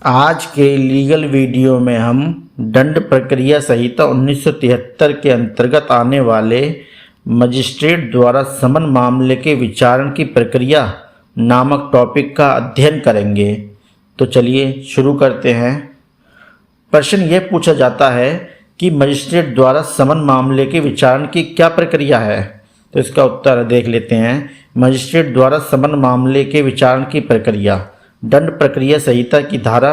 आज के legal video में हम दंड प्रक्रिया संहिता 1973 के अंतर्गत आने वाले मजिस्ट्रेट द्वारा समन मामले के विचारण की प्रक्रिया नामक टॉपिक का अध्ययन करेंगे। तो चलिए शुरू करते हैं। प्रश्न यह पूछा जाता है कि मजिस्ट्रेट द्वारा समन मामले के विचारण की क्या प्रक्रिया है। तो इसका उत्तर देख लेते हैं। मजिस्ट्रेट द्वारा समन मामले के विचारण की प्रक्रिया दंड प्रक्रिया संहिता की धारा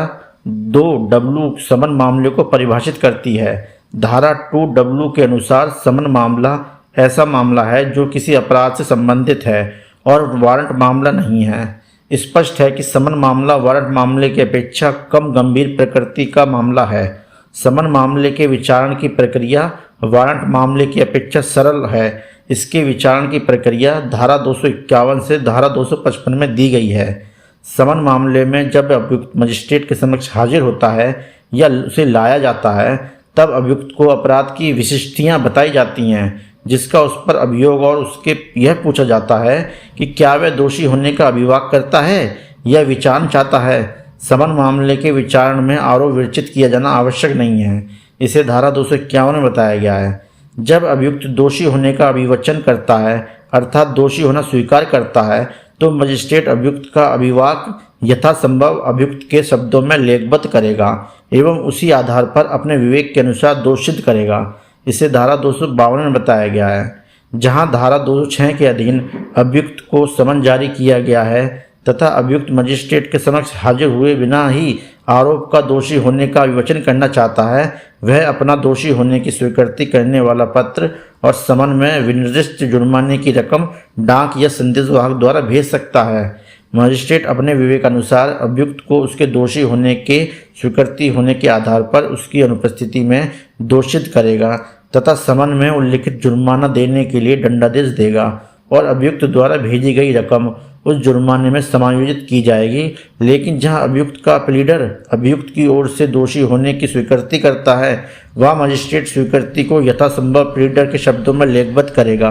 2W समन मामले को परिभाषित करती है। धारा 2W के अनुसार समन मामला ऐसा मामला है जो किसी अपराध से संबंधित है और वारंट मामला नहीं है। स्पष्ट है कि समन मामला वारंट मामले की अपेक्षा कम गंभीर प्रकृति का मामला है। समन मामले के विचारण की प्रक्रिया वारंट मामले की अपेक्षा सरल है। इसके विचारण की प्रक्रिया धारा 251 से धारा 255 में दी गई है। समन मामले में जब अभियुक्त मजिस्ट्रेट के समक्ष हाजिर होता है या उसे लाया जाता है तब अभियुक्त को अपराध की विशिष्टियां बताई जाती हैं जिसका उस पर अभियोग और उसके यह पूछा जाता है कि क्या वह दोषी होने का अभिवाद करता है या विचारण चाहता है। समन मामले के विचारण में आरोप विरचित किया जाना आवश्यक नहीं है। इसे धारा 251 में बताया गया है। जब अभियुक्त दोषी होने का अभिवचन करता है अर्थात दोषी होना स्वीकार करता है तो मजिस्ट्रेट अभियुक्त का अभिवाद यथासंभव अभियुक्त के शब्दों में लेखबद्ध करेगा एवं उसी आधार पर अपने विवेक के अनुसार दोष सिद्ध करेगा। इसे धारा 252 में बताया गया है। जहां धारा 206 के अधीन अभियुक्त को समन जारी किया गया है तथा अभियुक्त मजिस्ट्रेट के समक्ष हाजिर हुए बिना ही आरोप का दोषी होने का विवेचन करना चाहता है, वह अपना दोषी होने की स्वीकृति करने वाला पत्र और समन में विनिर्दिष्ट जुर्माने की रकम डाक या संदेश वाहक द्वारा भेज सकता है। मजिस्ट्रेट अपने विवेकानुसार अभियुक्त को उसके दोषी होने के स्वीकृति होने के आधार पर उसकी अनुपस्थिति में दोषित करेगा तथा समन में उल्लिखित जुर्माना देने के लिए दंडादेश देगा और अभियुक्त द्वारा भेजी गई रकम उस जुर्माने में समायोजित की जाएगी। लेकिन जहां अभियुक्त का प्लीडर अभियुक्त की ओर से दोषी होने की स्वीकृति करता है वह मजिस्ट्रेट स्वीकृति को यथासंभव प्लीडर के शब्दों में लेखबद्ध करेगा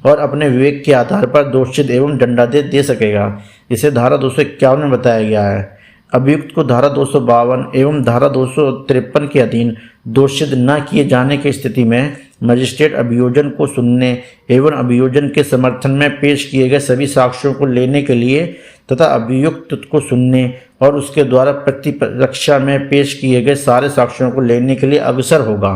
और अपने विवेक के आधार पर दोषित एवं दंडादेश दे सकेगा। इसे धारा 251 में बताया गया है। अभियुक्त को धारा 252 एवं धारा 253 के अधीन दोषित न किए जाने की स्थिति में मजिस्ट्रेट अभियोजन को सुनने एवं अभियोजन के समर्थन में पेश किए गए सभी साक्ष्यों को लेने के लिए तथा अभियुक्त को सुनने और उसके द्वारा प्रतिरक्षा में पेश किए गए सारे साक्ष्यों को लेने के लिए अग्रसर होगा।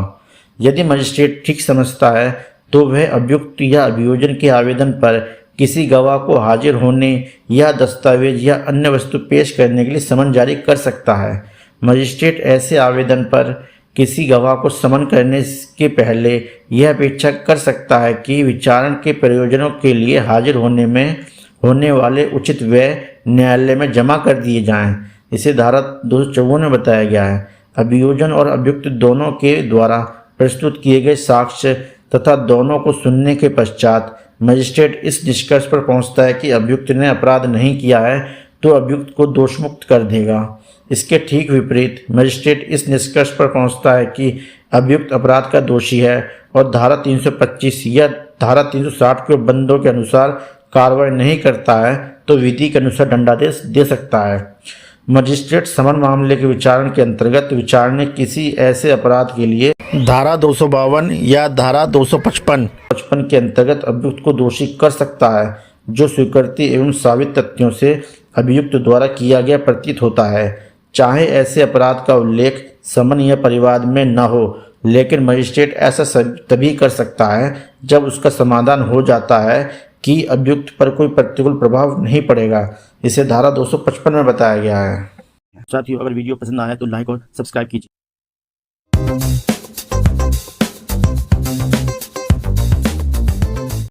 यदि मजिस्ट्रेट ठीक समझता है तो वह अभियुक्त या अभियोजन के आवेदन पर किसी गवाह को हाजिर होने या दस्तावेज या अन्य वस्तु पेश करने के लिए समन जारी कर सकता है। मजिस्ट्रेट ऐसे आवेदन पर किसी गवाह को समन करने के पहले यह अपेक्षा कर सकता है कि विचारण के प्रयोजनों के लिए हाजिर होने में होने वाले उचित व्यय न्यायालय में जमा कर दिए जाएं। इसे धारा 254 में बताया गया है। अभियोजन और अभियुक्त दोनों के द्वारा प्रस्तुत किए गए साक्ष्य तथा दोनों को सुनने के पश्चात मजिस्ट्रेट इस निष्कर्ष पर पहुंचता है कि अभियुक्त ने अपराध नहीं किया है तो अभियुक्त को दोषमुक्त कर देगा। इसके ठीक विपरीत मजिस्ट्रेट इस निष्कर्ष पर पहुंचता है कि अभियुक्त अपराध का दोषी है और धारा 325 या धारा 360 के बंदों के अनुसार कार्रवाई नहीं करता है तो विधि के अनुसार दंडादेश दे सकता है। मजिस्ट्रेट समन मामले के विचारण के अंतर्गत विचारने किसी ऐसे अपराध के लिए धारा 252 या धारा 255 के अंतर्गत अभियुक्त को दोषी कर सकता है जो स्वीकृति एवं साबित तथ्यों से अभियुक्त द्वारा किया गया प्रतीत होता है, चाहे ऐसे अपराध का उल्लेख समन या परिवाद में न हो। लेकिन मजिस्ट्रेट ऐसा तभी कर सकता है जब उसका समाधान हो जाता है कि अभियुक्त पर कोई प्रतिकूल प्रभाव नहीं पड़ेगा। इसे धारा 255 में बताया गया है। साथियों, अगर वीडियो पसंद आया तो लाइक और सब्सक्राइब कीजिए।